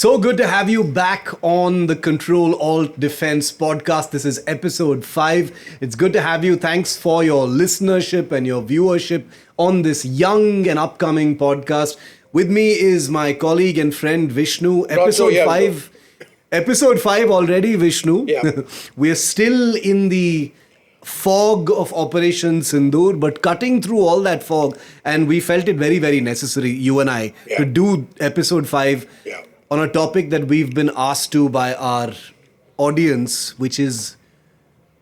So good to have you back on the CTRL ALT DEFENCE podcast. This is episode 5. It's good to have you. Thanks for your listenership and your viewership on this young and upcoming podcast. With me is my colleague and friend Vishnu. Episode 5. Episode 5 already, Vishnu. Yeah. We're still in the fog of Operation Sindoor, but cutting through all that fog, and we felt it very, very necessary, you and I, to do episode 5 on a topic that we've been asked to by our audience, which is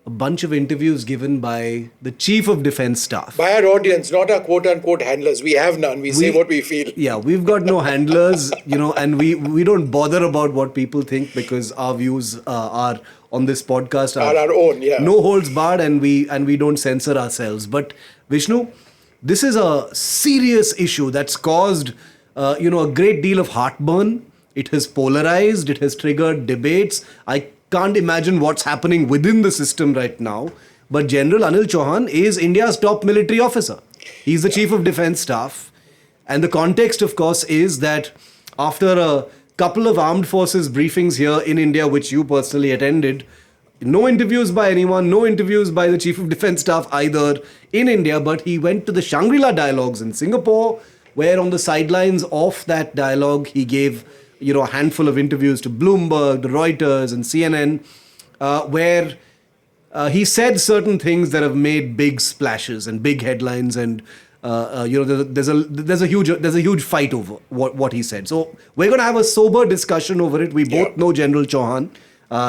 a bunch of interviews given by the Chief of Defence Staff. By our audience, not our quote-unquote handlers. We have none. We say what we feel. Yeah, we've got no handlers, and we don't bother about what people think because our views are on this podcast are our own, no holds barred, and we don't censor ourselves. But Vishnu, this is a serious issue that's caused a great deal of heartburn. It has polarized, it has triggered debates. I can't imagine what's happening within the system right now. But General Anil Chauhan is India's top military officer. He's the Chief of Defence Staff. And the context, of course, is that after a couple of armed forces briefings here in India, which you personally attended, no interviews by anyone, no interviews by the Chief of Defence Staff either in India, but he went to the Shangri-La dialogues in Singapore, where on the sidelines of that dialogue, he gave a handful of interviews to Bloomberg, the Reuters and CNN, where he said certain things that have made big splashes and big headlines, and there's a huge fight over what he said. So we're going to have a sober discussion over it. We both know General Chauhan.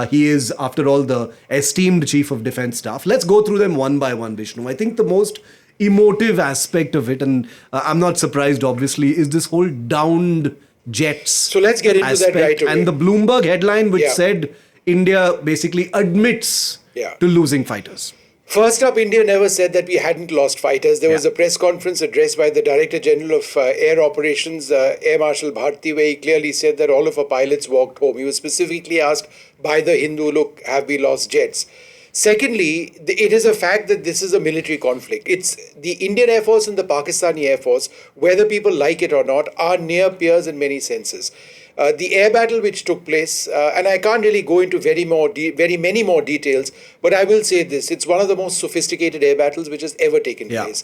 He is, after all, the esteemed Chief of Defence Staff. Let's go through them one by one, Vishnu. I think the most emotive aspect of it, and I'm not surprised, obviously, is this whole downed jets. So let's get into that right away. And the Bloomberg headline which said India basically admits to losing fighters. First up, India never said that we hadn't lost fighters. There was a press conference addressed by the Director General of Air Operations, Air Marshal Bharti, where he clearly said that all of our pilots walked home. He was specifically asked by the Hindu, look, have we lost jets? Secondly, it is a fact that this is a military conflict. It's the Indian Air Force and the Pakistani Air Force, whether people like it or not, are near peers in many senses. The air battle which took place, and I can't really go into very many more details, but I will say this, it's one of the most sophisticated air battles which has ever taken place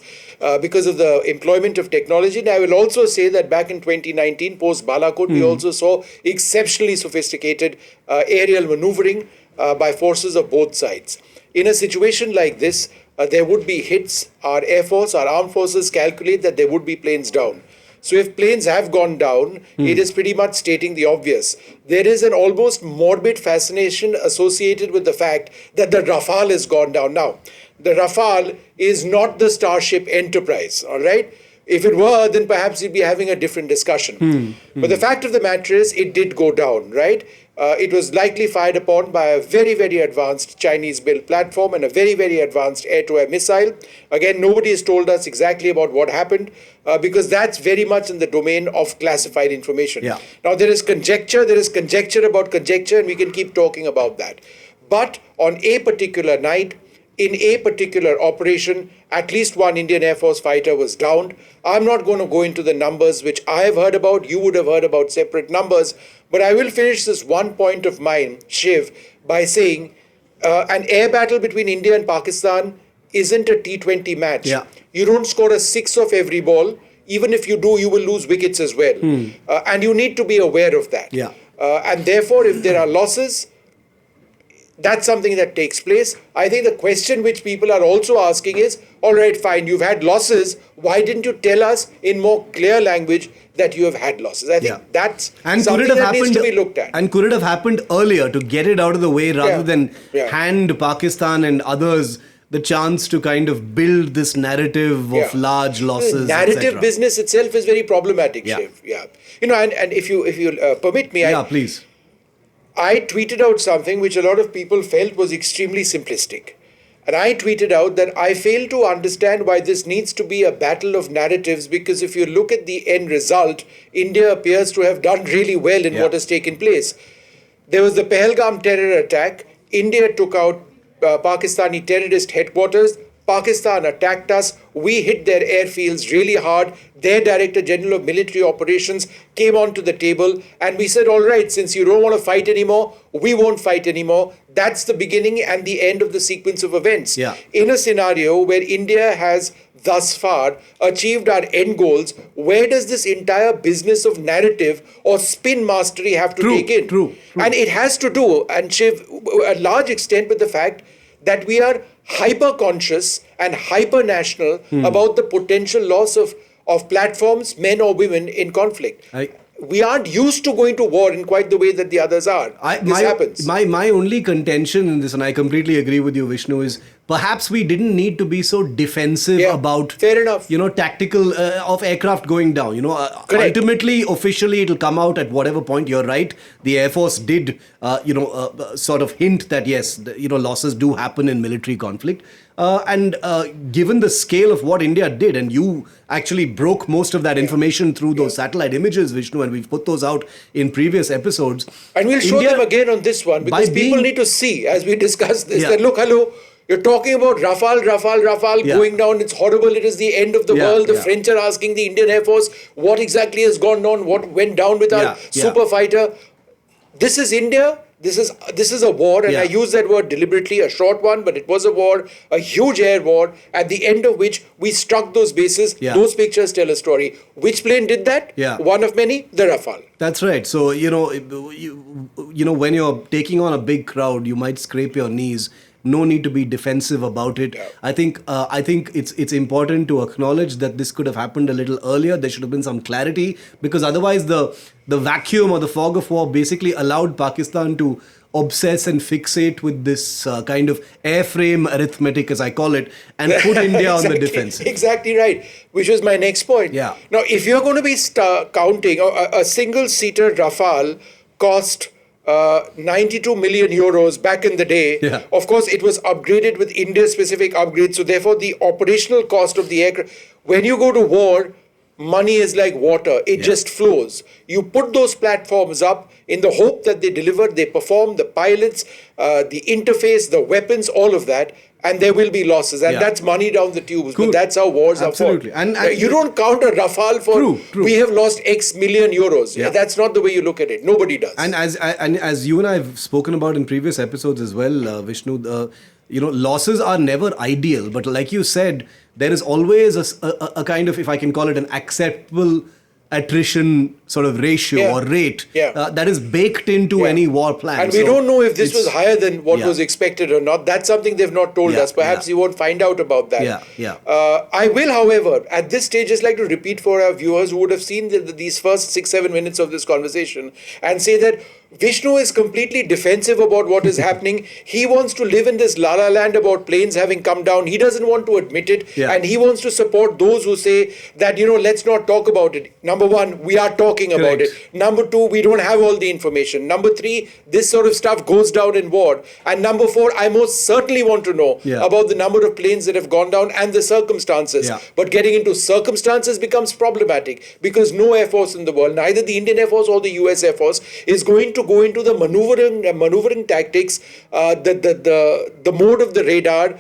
because of the employment of technology. And I will also say that back in 2019, post Balakot, we also saw exceptionally sophisticated aerial maneuvering by forces of both sides. In a situation like this, there would be hits. Our Air Force, our armed forces calculate that there would be planes down. So if planes have gone down, it is pretty much stating the obvious. There is an almost morbid fascination associated with the fact that the Rafale has gone down. Now, the Rafale is not the Starship Enterprise, all right? If it were, then perhaps we'd be having a different discussion. But the fact of the matter is, it did go down, right? It was likely fired upon by a very, very advanced Chinese-built platform and a very, very advanced air-to-air missile. Again, nobody has told us exactly about what happened because that's very much in the domain of classified information. Now, there is conjecture about conjecture, and we can keep talking about that. But on a particular night, in a particular operation, at least one Indian Air Force fighter was downed. I'm not going to go into the numbers which I have heard about. You would have heard about separate numbers. But I will finish this one point of mine, Shiv, by saying an air battle between India and Pakistan isn't a T20 match. You don't score a 6 of every ball. Even if you do, you will lose wickets as well. And you need to be aware of that. And therefore, if there are losses, that's something that takes place. I think the question which people are also asking is, all right, fine, you've had losses. Why didn't you tell us in more clear language that you have had losses? I think that's something that needs to be looked at. And could it have happened earlier to get it out of the way rather than hand Pakistan and others the chance to kind of build this narrative of large losses, narrative business itself is very problematic, Shiv. And if you permit me, please. I tweeted out something which a lot of people felt was extremely simplistic. And I tweeted out that I fail to understand why this needs to be a battle of narratives, because if you look at the end result, India appears to have done really well in what has taken place. There was the Pahalgam terror attack. India took out Pakistani terrorist headquarters. Pakistan attacked us. We hit their airfields really hard. Their Director General of Military Operations came onto the table and we said, all right, since you don't want to fight anymore, we won't fight anymore. That's the beginning and the end of the sequence of events. Yeah. In a scenario where India has thus far achieved our end goals, where does this entire business of narrative or spin mastery have to take in? True. And it has to do, and Shiv, a large extent with the fact that we are hyper-conscious and hyper-national about the potential loss of platforms, men or women, in conflict. We aren't used to going to war in quite the way that the others are. This happens. My only contention in this, and I completely agree with you, Vishnu, is perhaps we didn't need to be so defensive about, fair enough, tactical of aircraft going down. Ultimately, officially, it'll come out at whatever point. You're right. The Air Force did, sort of hint that yes, losses do happen in military conflict. And given the scale of what India did, and you actually broke most of that information through those satellite images, Vishnu, and we've put those out in previous episodes. And we'll show them again on this one, because people need to see, as we discuss this, that look, hello, you're talking about Rafale going down. It's horrible. It is the end of the world. The French are asking the Indian Air Force what exactly has gone on, what went down with our super fighter. This is India. This is a war, and I use that word deliberately, a short one, but it was a war, a huge air war, at the end of which we struck those bases. Those pictures tell a story. Which plane did that? One of many, the Rafale. That's right. So, when you're taking on a big crowd, you might scrape your knees. No need to be defensive about it. I think it's important to acknowledge that this could have happened a little earlier. There should have been some clarity, because otherwise the vacuum or the fog of war basically allowed Pakistan to obsess and fixate with this kind of airframe arithmetic, as I call it, and put India on the defensive. Exactly right, which was my next point. Now, if you're going to be counting, a single-seater Rafale cost 92 million euros back in the day. Of course, it was upgraded with India-specific upgrades, so therefore the operational cost of the aircraft, when you go to war, money is like water. It just flows. You put those platforms up in the hope that they deliver, they perform, the pilots, the interface, the weapons, all of that, and there will be losses. And that's money down the tubes. But that's how wars are fought. And you don't count a Rafale for, we have lost X million euros. That's not the way you look at it. Nobody does. And as you and I have spoken about in previous episodes as well, Vishnu, losses are never ideal. But like you said, there is always a kind of, if I can call it, an acceptable attrition sort of ratio or rate that is baked into any war plan. And we don't know if this was higher than what was expected or not. That's something they've not told us. Perhaps you won't find out about that. I will, however, at this stage, just like to repeat for our viewers who would have seen these first 6-7 minutes of this conversation and say that Vishnu is completely defensive about what is happening. He wants to live in this la-la land about planes having come down. He doesn't want to admit it. And he wants to support those who say that, let's not talk about it. Number one, we are talking about it. Number two, we don't have all the information. Number three, this sort of stuff goes down in war. And number four, I most certainly want to know about the number of planes that have gone down and the circumstances. But getting into circumstances becomes problematic, because no Air Force in the world, neither the Indian Air Force or the US Air Force, is going to go into the maneuvering tactics, the mode of the radar,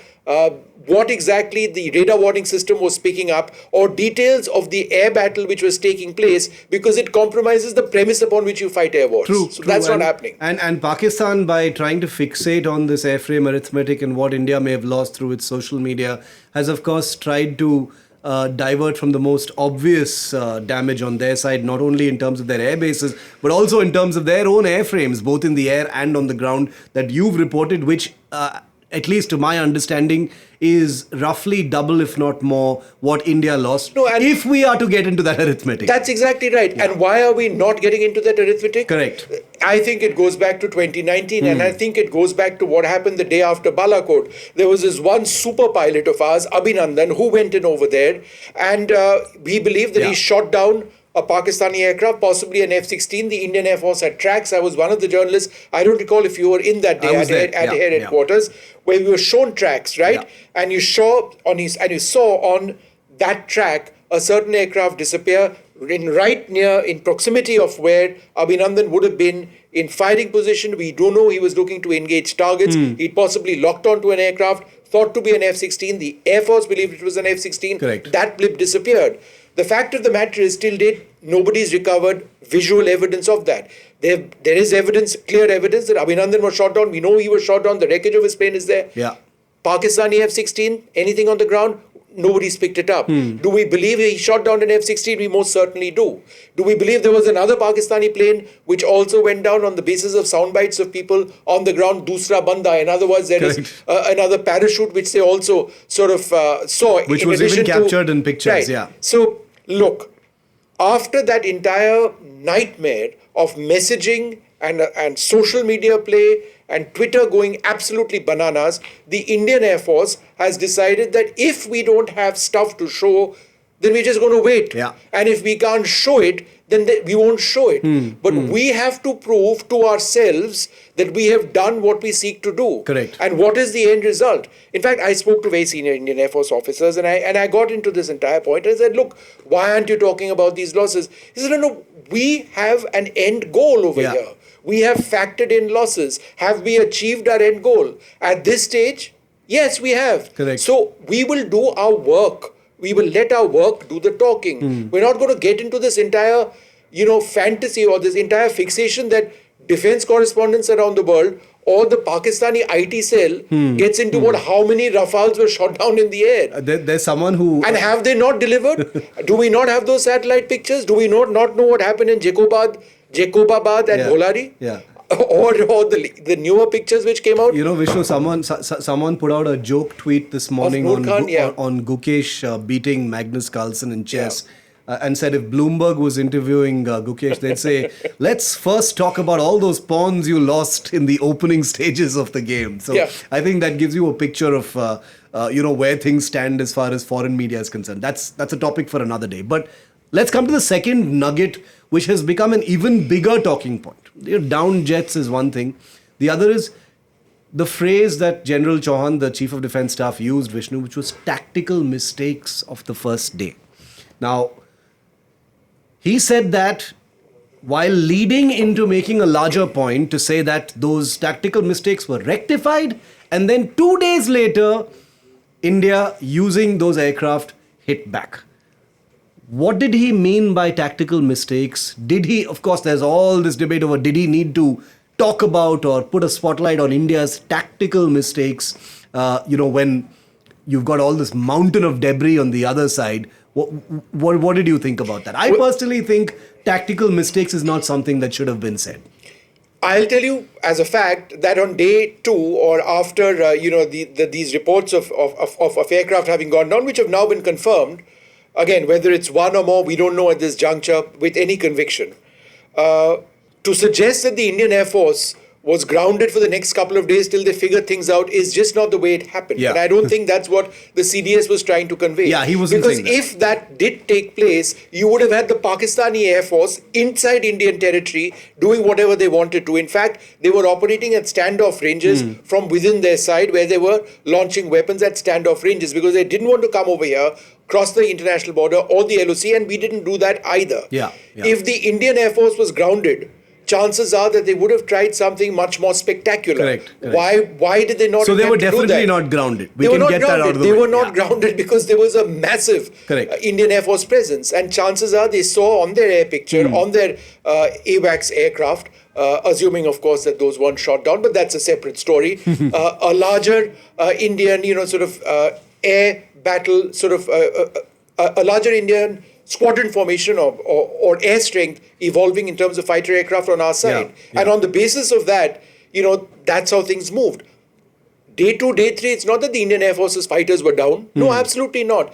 what exactly the radar warning system was picking up, or details of the air battle which was taking place, because it compromises the premise upon which you fight air wars. So that's not happening. And Pakistan, by trying to fixate on this airframe arithmetic and what India may have lost through its social media, has of course tried to divert from the most obvious damage on their side, not only in terms of their air bases, but also in terms of their own airframes, both in the air and on the ground, that you've reported, which, at least to my understanding, is roughly double, if not more, what India lost, if we are to get into that arithmetic. That's exactly right. And why are we not getting into that arithmetic? Correct. I think it goes back to 2019, and I think it goes back to what happened the day after Balakot. There was this one super pilot of ours, Abhinandan, who went in over there, and we believe that he shot down a Pakistani aircraft, possibly an F-16. The Indian Air Force had tracks. I was one of the journalists. I don't recall if you were in that day at Air Headquarters, where we were shown tracks, right? And you saw on that track a certain aircraft disappear in proximity of where Abhinandan would have been in firing position. We don't know he was looking to engage targets. He'd possibly locked onto an aircraft, thought to be an F-16. The Air Force believed it was an F-16. Correct. That blip disappeared. The fact of the matter is, till date, nobody's recovered visual evidence of that. There is evidence, clear evidence that Abhinandan was shot down. We know he was shot down. The wreckage of his plane is there. Yeah. Pakistani F-16, anything on the ground? Nobody's picked it up. Do we believe he shot down an F-16? We most certainly do. Do we believe there was another Pakistani plane which also went down on the basis of sound bites of people on the ground? Dusra banda. In other words, there is another parachute which they also sort of saw. Which was even captured in pictures, right. yeah. So, look, after that entire nightmare of messaging and social media play and Twitter going absolutely bananas, the Indian Air Force has decided that if we don't have stuff to show, then we're just going to wait. Yeah. And if we can't show it, then we won't show it. But we have to prove to ourselves that we have done what we seek to do. Correct. And what is the end result? In fact, I spoke to very senior Indian Air Force officers and I got into this entire point. I said, look, why aren't you talking about these losses? He said, no, we have an end goal over here. We have factored in losses. Have we achieved our end goal? At this stage, yes, we have. Correct. So we will do our work. We will let our work do the talking. We're not going to get into this entire, fantasy or this entire fixation that defense correspondents around the world or the Pakistani IT cell gets into how many Rafales were shot down in the air. There's someone who... And have they not delivered? Do we not have those satellite pictures? Do we not know what happened in Jacobabad and Bholari? Yeah. Or the newer pictures which came out? Vishnu, someone put out a joke tweet this morning on Gukesh beating Magnus Carlsen in chess. And said if Bloomberg was interviewing Gukesh, they'd say, let's first talk about all those pawns you lost in the opening stages of the game. So I think that gives you a picture of, where things stand as far as foreign media is concerned. That's a topic for another day. But let's come to the second nugget, which has become an even bigger talking point. Down jets is one thing. The other is the phrase that General Chauhan, the Chief of Defence Staff, used, Vishnu, which was tactical mistakes of the first day. Now, he said that while leading into making a larger point to say that those tactical mistakes were rectified, and then 2 days later, India, using those aircraft, hit back. What did he mean by tactical mistakes? Did he, of course, there's all this debate over did he need to talk about or put a spotlight on India's tactical mistakes, when you've got all this mountain of debris on the other side. What did you think about that? I personally think tactical mistakes is not something that should have been said. I'll tell you as a fact that on day 2 or after, these reports of aircraft having gone down, which have now been confirmed, again, whether it's one or more, we don't know at this juncture with any conviction. To suggest that the Indian Air Force was grounded for the next couple of days till they figured things out is just not the way it happened. Yeah. And I don't think that's what the CDS was trying to convey. Yeah, he wasn't saying that. Because if that did take place, you would have had the Pakistani Air Force inside Indian territory doing whatever they wanted to. In fact, they were operating at standoff ranges from within their side where they were launching weapons at standoff ranges because they didn't want to come over here, cross the international border or the LOC, and we didn't do that either. Yeah. If the Indian Air Force was grounded, chances are that they would have tried something much more spectacular. Correct. Why did they not? So they were definitely do that? not grounded. They were not grounded. They were not grounded because there was a massive Indian Air Force presence, and chances are they saw on their air picture, on their AWACS aircraft, assuming of course that those weren't shot down, but that's a separate story. A larger Indian, air battle, a larger Indian squadron formation or air strength evolving in terms of fighter aircraft on our side. Yeah. And on the basis of that, that's how things moved. Day 2, day 3, it's not that the Indian Air Force's fighters were down. No, absolutely not.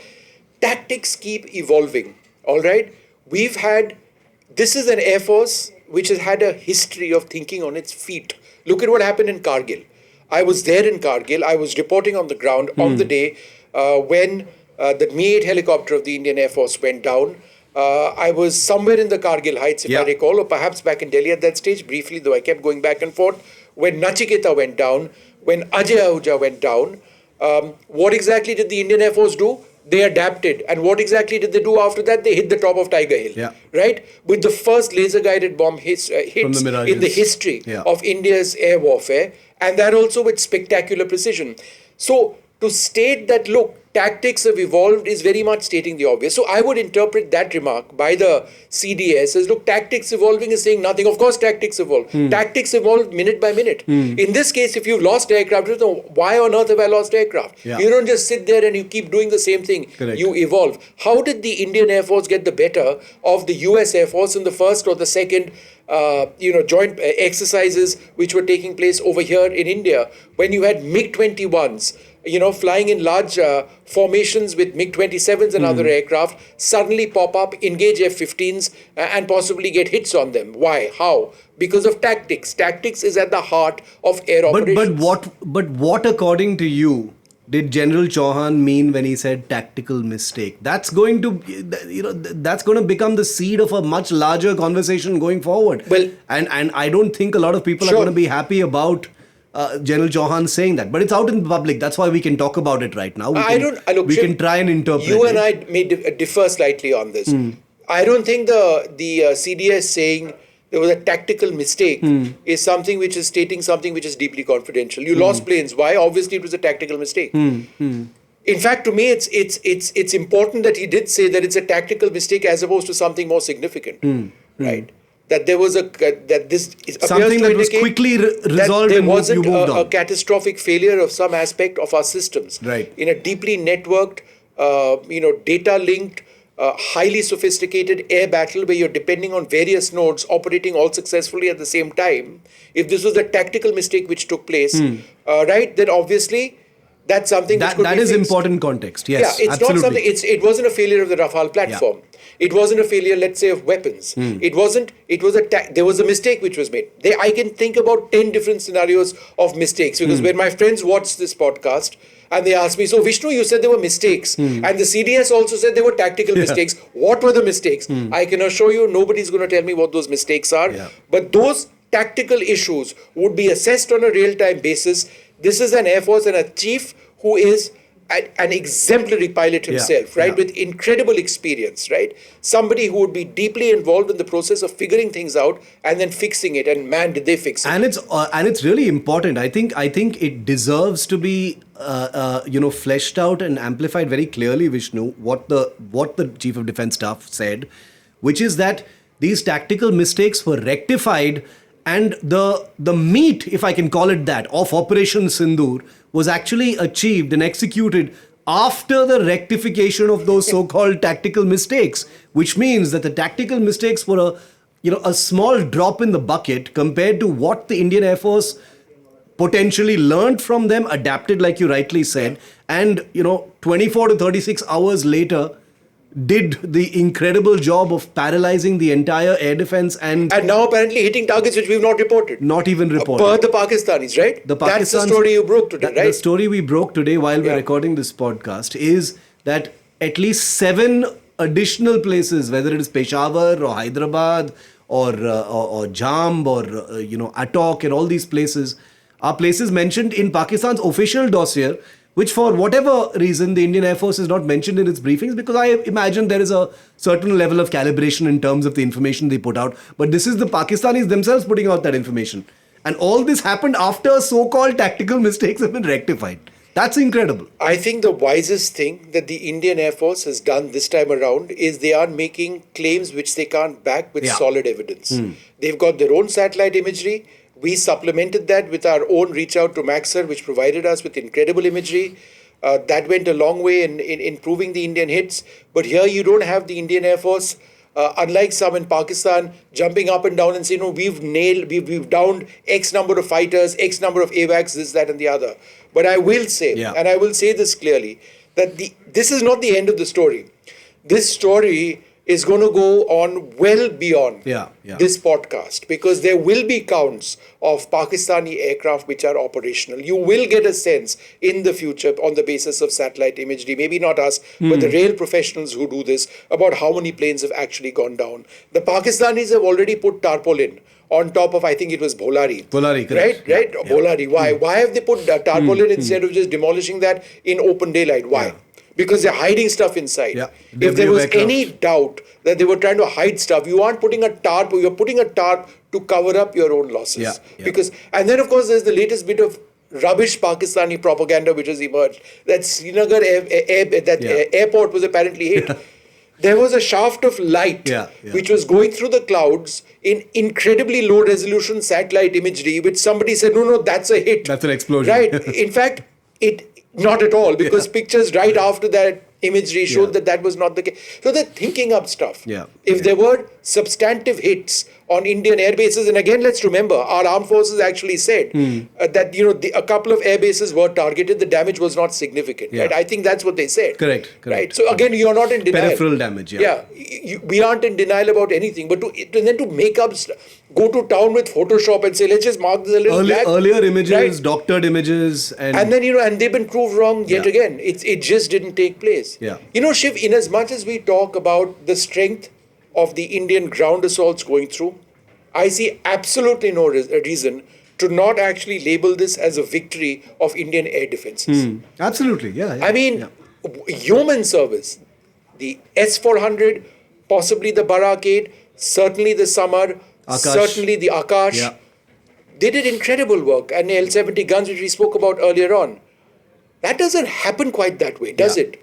Tactics keep evolving, all right? This is an Air Force which has had a history of thinking on its feet. Look at what happened in Kargil. I was there in Kargil. I was reporting on the ground on the day when the Mi-8 helicopter of the Indian Air Force went down. I was somewhere in the Kargil Heights, if I recall, or perhaps back in Delhi at that stage, briefly, though I kept going back and forth, when Nachiketa went down, when Ajay Ahuja went down. What exactly did the Indian Air Force do? They adapted. And what exactly did they do after that? They hit the top of Tiger Hill. Yeah. Right? With the first laser-guided bomb hits From the Mirages. in the history Yeah. of India's air warfare. And that also with spectacular precision. So to state that, look, tactics have evolved is very much stating the obvious. So I would interpret that remark by the CDS as, look, tactics evolving is saying nothing. Of course, tactics evolve. Tactics evolve minute by minute. In this case, if you've lost aircraft, you know, why on earth have I lost aircraft? Yeah. You don't just sit there and you keep doing the same thing. Correct. You evolve. How did the Indian Air Force get the better of the US Air Force in the first or the second joint exercises which were taking place over here in India, when you had MiG-21s, flying in large formations with MiG-27s and other aircraft, suddenly pop up, engage F-15s, and possibly get hits on them. Why? How? Because of tactics. Tactics is at the heart of air operations. But what, according to you, did General Chauhan mean when he said tactical mistake? That's going to, that's going to become the seed of a much larger conversation going forward. Well, and I don't think a lot of people are going to be happy about General Chauhan saying that. But it's out in the public. That's why we can talk about it right now. We can try and interpret you it. and I may differ slightly on this. I don't think the CDS saying there was a tactical mistake is something which is stating something which is deeply confidential. You lost planes. Why? Obviously, it was a tactical mistake. In fact, to me, it's important that he did say that it's a tactical mistake as opposed to something more significant, right? That there was that this something that was quickly resolved there and wasn't you moved on. a catastrophic failure of some aspect of our systems. Right. In a deeply networked, data linked, highly sophisticated air battle where you're depending on various nodes operating all successfully at the same time. If this was a tactical mistake which took place, right, then obviously that's something which could be is fixed. important context. Yes, yeah, it's absolutely. not something. It wasn't a failure of the Rafale platform. Yeah. It wasn't a failure, let's say, of weapons. It wasn't. It was there was a mistake which was made. I can think about 10 different scenarios of mistakes because when my friends watched this podcast and they asked me, so Vishnu, you said there were mistakes, and the CDS also said there were tactical mistakes. What were the mistakes? I can assure you, nobody's going to tell me what those mistakes are. Yeah. But those tactical issues would be assessed on a real-time basis. This is an Air Force and a chief who is an exemplary pilot himself, right? With incredible experience, right? Somebody who would be deeply involved in the process of figuring things out and then fixing it. And man, did they fix it! And it's really important. I think it deserves to be fleshed out and amplified very clearly, Vishnu. What the Chief of Defence Staff said, which is that these tactical mistakes were rectified, and the meat, if I can call it that, of Operation Sindoor was actually achieved and executed after the rectification of those so-called tactical mistakes, which means that the tactical mistakes were a small drop in the bucket compared to what the Indian Air Force potentially learned from them, adapted, like you rightly said, and 24 to 36 hours later did the incredible job of paralyzing the entire air defense and now apparently hitting targets which we've not reported. Not even reported. Per the Pakistanis, right? That's the story you broke today, right? The story we broke today while we're recording this podcast is that at least 7 additional places, whether it is Peshawar or Hyderabad or Jamb or Attock and all these places, are places mentioned in Pakistan's official dossier, which for whatever reason the Indian Air Force is not mentioned in its briefings, because I imagine there is a certain level of calibration in terms of the information they put out. But this is the Pakistanis themselves putting out that information. And all this happened after so-called tactical mistakes have been rectified. That's incredible. I think the wisest thing that the Indian Air Force has done this time around is they are making claims which they can't back with solid evidence. They've got their own satellite imagery. We supplemented that with our own reach out to Maxar, which provided us with incredible imagery. That went a long way in improving the Indian hits. But here you don't have the Indian Air Force, unlike some in Pakistan, jumping up and down and saying, we've downed X number of fighters, X number of AWACS, this, that, and the other. But I will say, and I will say this clearly, that this is not the end of the story. This story is going to go on well beyond this podcast, because there will be counts of Pakistani aircraft which are operational. You will get a sense in the future on the basis of satellite imagery, maybe not us, but the real professionals who do this, about how many planes have actually gone down. The Pakistanis have already put tarpaulin on top of, I think it was Bholari. Bholari, correct. Right? Bholari. Why? Why have they put tarpaulin instead of just demolishing that in open daylight? Why? because they're hiding stuff inside. Yeah. If there Debris was aircraft. any doubt that they were trying to hide stuff, you aren't putting a tarp, you're putting a tarp to cover up your own losses. Yeah. Because, and then of course there's the latest bit of rubbish Pakistani propaganda which has emerged. That Srinagar airport was apparently hit. There was a shaft of light which was going through the clouds in incredibly low resolution satellite imagery, which somebody said, no, that's a hit. That's an explosion. Right. In fact, not at all, because pictures right after that imagery showed that was not the case. So they're thinking up stuff. If there were substantive hits on Indian air bases, and again, let's remember, our armed forces actually said that a couple of air bases were targeted, the damage was not significant. Right? I think that's what they said. Correct. Right. So again, you're not in denial. Peripheral damage. We aren't in denial about anything, but then to make up, go to town with Photoshop and say, let's just mark this a little black. Earlier images, doctored images, and then and they've been proved wrong yet again. It just didn't take place. Shiv, in as much as we talk about the strength of the Indian ground assaults going through, I see absolutely no reason to not actually label this as a victory of Indian air defenses. Absolutely, I mean, yeoman service, the S-400, possibly the Barak-8, certainly the Samar, certainly the Akash. They did incredible work, and the L-70 guns which we spoke about earlier on. That doesn't happen quite that way, does it?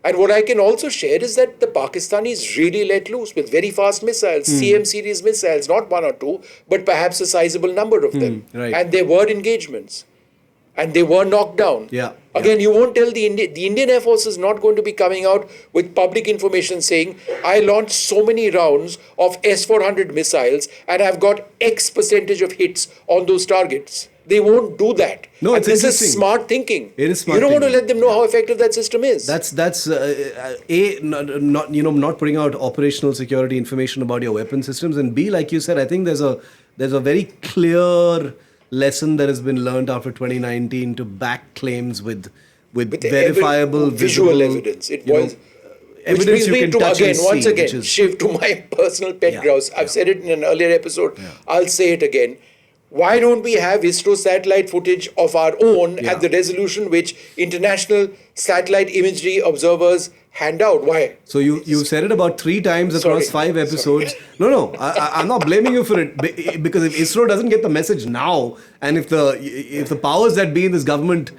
And what I can also share is that the Pakistanis really let loose with very fast missiles, CM series missiles, not one or two, but perhaps a sizable number of them. And there were engagements. And they were knocked down. Again, you won't tell the Indian Air Force is not going to be coming out with public information saying, I launched so many rounds of S-400 missiles and I've got X percentage of hits on those targets. They won't do that. No, it's this is smart thinking. It is smart. You don't want to let them know how effective that system is. That's not putting out operational security information about your weapon systems, and B, like you said, I think there's a very clear lesson that has been learned after 2019 to back claims with verifiable visual evidence. It was. Evidence you can touch and see. Once again, Shiv, to my personal pet grouse. I've said it in an earlier episode. I'll say it again. Why don't we have ISRO satellite footage of our own at the resolution which international satellite imagery observers hand out? Why? So you said it about 3 times across 5 episodes. No, I'm not blaming you for it, because if ISRO doesn't get the message now, and if the powers that be in this government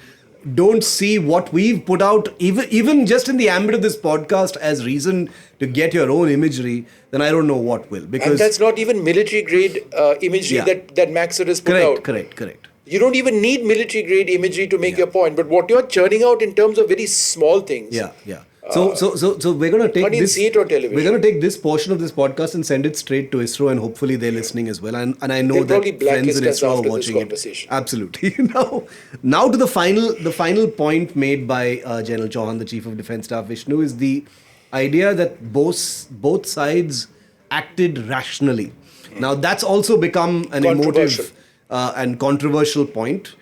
don't see what we've put out, even just in the ambit of this podcast, as reason to get your own imagery, then I don't know what will. Because and that's not even military grade imagery that Maxer has put out. Correct. You don't even need military grade imagery to make your point. But what you're churning out in terms of very small things. So we're going to take this. See it on television. We're going to take this portion of this podcast and send it straight to ISRO, and hopefully they're listening as well. And I know that friends in ISRO are watching it. Absolutely. Now to the final point made by General Chauhan, the Chief of Defence Staff, Vishnu, is the idea that both sides acted rationally. Now that's also become an emotive and controversial point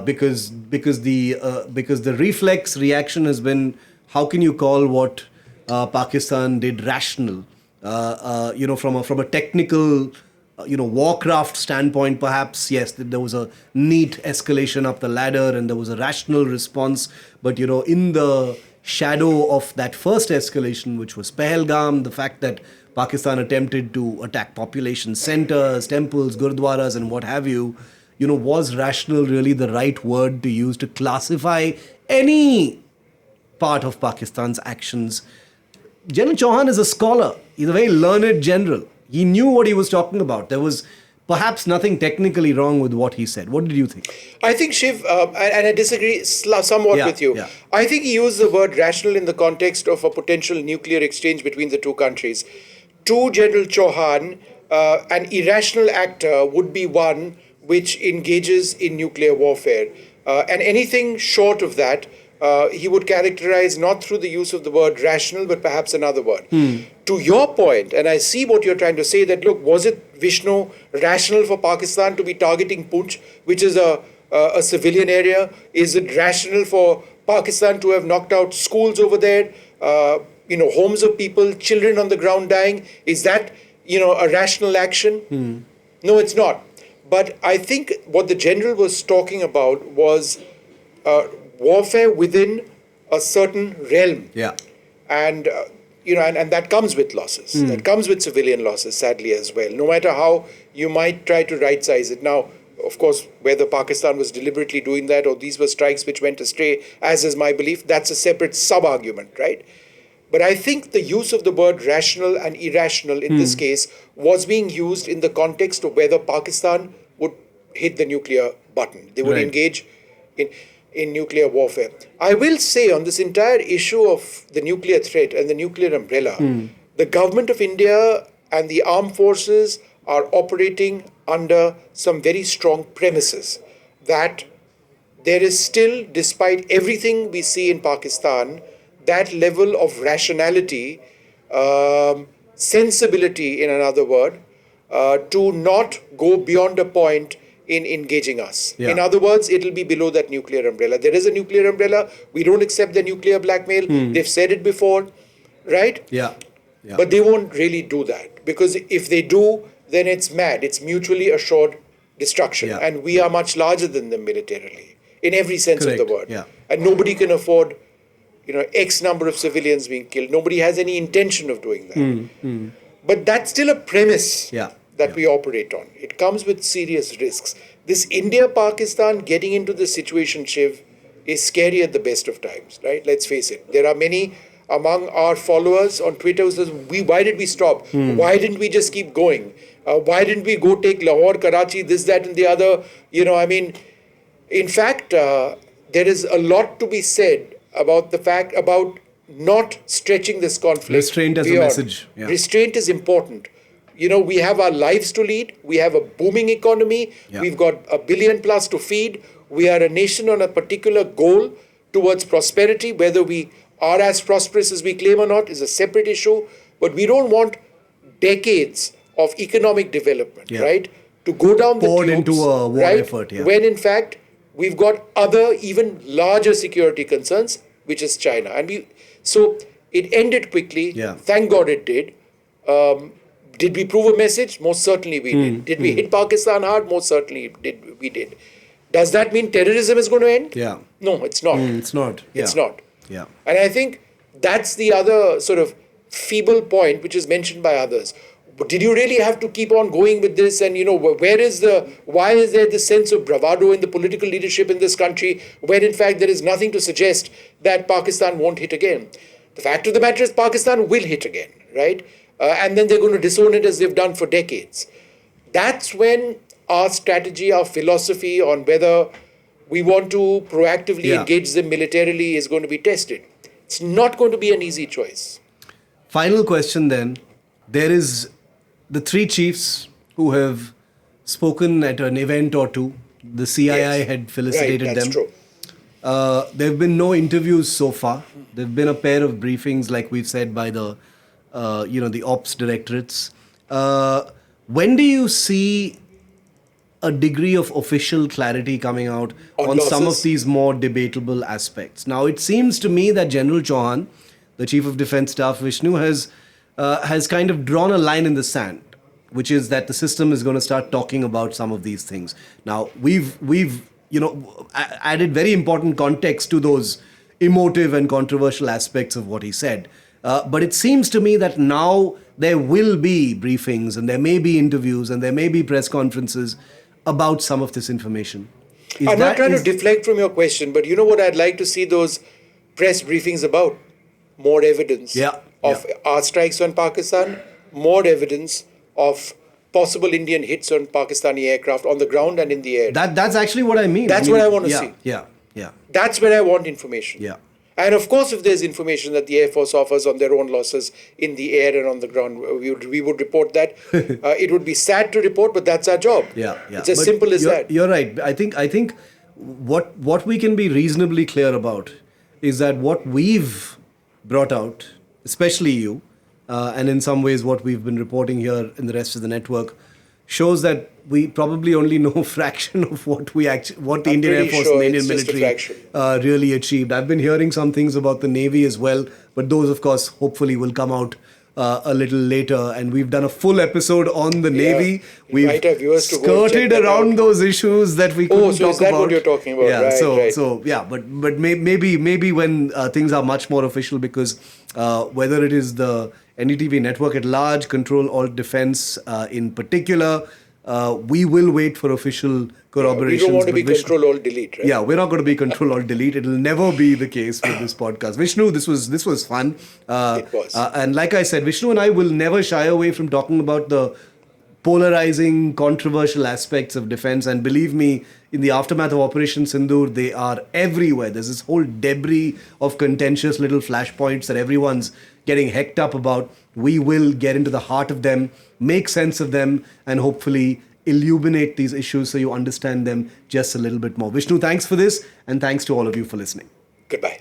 because the reflex reaction has been, how can you call what Pakistan did rational? From a technical, warcraft standpoint, perhaps, yes, there was a neat escalation up the ladder and there was a rational response. But, in the shadow of that first escalation, which was Pahalgam, the fact that Pakistan attempted to attack population centers, temples, gurdwaras, and what have you, was rational really the right word to use to classify any part of Pakistan's actions? General Chauhan is a scholar. He's a very learned general. He knew what he was talking about. There was perhaps nothing technically wrong with what he said. What did you think? I think, Shiv, and I disagree somewhat with you. I think he used the word rational in the context of a potential nuclear exchange between the two countries. To General Chauhan, an irrational actor would be one which engages in nuclear warfare. And anything short of that, he would characterize not through the use of the word rational, but perhaps another word. To your point, and I see what you're trying to say, that look, was it, Vishnu, rational for Pakistan to be targeting Poonch, which is a civilian area? Is it rational for Pakistan to have knocked out schools over there, homes of people, children on the ground dying? Is that, a rational action? No, it's not. But I think what the general was talking about was warfare within a certain realm. Yeah. And, and that comes with losses. That comes with civilian losses, sadly, as well. No matter how you might try to right-size it. Now, of course, whether Pakistan was deliberately doing that or these were strikes which went astray, as is my belief, that's a separate sub-argument, right? But I think the use of the word rational and irrational in this case was being used in the context of whether Pakistan would hit the nuclear button. They would engage in nuclear warfare. I will say on this entire issue of the nuclear threat and the nuclear umbrella, the government of India and the armed forces are operating under some very strong premises that there is still, despite everything we see in Pakistan, that level of rationality, sensibility in another word, to not go beyond a point in engaging us. In other words, it'll be below that nuclear umbrella. There is a nuclear umbrella. We don't accept the nuclear blackmail. They've said it before, right? Yeah. But they won't really do that, because if they do, then it's mad. It's mutually assured destruction. And we are much larger than them militarily, in every sense of the word. And nobody can afford, X number of civilians being killed. Nobody has any intention of doing that. But that's still a premise that we operate on. It comes with serious risks. This India-Pakistan getting into this situation, Shiv, is scary at the best of times, right? Let's face it. There are many among our followers on Twitter who says, why did we stop? Why didn't we just keep going? Why didn't we go take Lahore, Karachi, this, that, and the other? In fact, there is a lot to be said about the fact about not stretching this conflict. Restraint as a message. Restraint is important. We have our lives to lead. We have a booming economy. We've got 1 billion plus to feed. We are a nation on a particular goal towards prosperity. Whether we are as prosperous as we claim or not is a separate issue. But we don't want decades of economic development, right, to go down the tubes, into a war effort. When in fact we've got other even larger security concerns, which is China. And so it ended quickly. Thank God it did. Did we prove a message? Most certainly we did. Did we hit Pakistan hard? Most certainly we did. Does that mean terrorism is going to end? No, it's not. It's not. It's not. And I think that's the other sort of feeble point which is mentioned by others. But did you really have to keep on going with this? And, why is there this sense of bravado in the political leadership in this country when in fact there is nothing to suggest that Pakistan won't hit again? The fact of the matter is Pakistan will hit again, right? And then they're going to disown it as they've done for decades. That's when our strategy, our philosophy on whether we want to proactively engage them militarily is going to be tested. It's not going to be an easy choice. Final question then. There is the 3 chiefs who have spoken at an event or two. The CII had felicitated them. That's true. There have been no interviews so far. There have been a pair of briefings, like we've said, by the the ops directorates. When do you see a degree of official clarity coming out on some of these more debatable aspects? Now, it seems to me that General Chauhan, the Chief of Defence Staff, Vishnu, has kind of drawn a line in the sand, which is that the system is going to start talking about some of these things. Now, we've added very important context to those emotive and controversial aspects of what he said. But it seems to me that now there will be briefings and there may be interviews and there may be press conferences about some of this information. I'm not trying to deflect from your question, but you know what I'd like to see those press briefings about? More evidence of our strikes on Pakistan, more evidence of possible Indian hits on Pakistani aircraft on the ground and in the air. That's actually what I mean. That's what I want to see. Yeah. That's where I want information. Yeah. And of course, if there's information that the Air Force offers on their own losses in the air and on the ground, we would report that. It would be sad to report, but that's our job. It's as simple as that. You're right. I think what we can be reasonably clear about is that what we've brought out, especially you, and in some ways what we've been reporting here in the rest of the network, shows that we probably only know a fraction of what the Indian Air Force and the Indian military really achieved. I've been hearing some things about the Navy as well, but those, of course, hopefully will come out a little later, and we've done a full episode on the Navy. We've Invite our viewers to go and check skirted that around out. those issues that we couldn't Oh, so talk is that about. what you're talking about? Yeah, Right. but maybe when things are much more official, because whether it is the NDTV network at large, Control Alt Defense in particular, we will wait for official corroborations. We don't want to but be Vishnu- Control Alt Delete, right? Yeah, we're not going to be Control Alt Delete. It'll never be the case with this podcast. Vishnu, this was fun. It was. And like I said, Vishnu and I will never shy away from talking about the polarizing, controversial aspects of defense. And believe me, in the aftermath of Operation Sindoor, they are everywhere. There's this whole debris of contentious little flashpoints that everyone's getting hecked up about. We will get into the heart of them, make sense of them, and hopefully illuminate these issues so you understand them just a little bit more. Vishnu, thanks for this, and thanks to all of you for listening. Goodbye.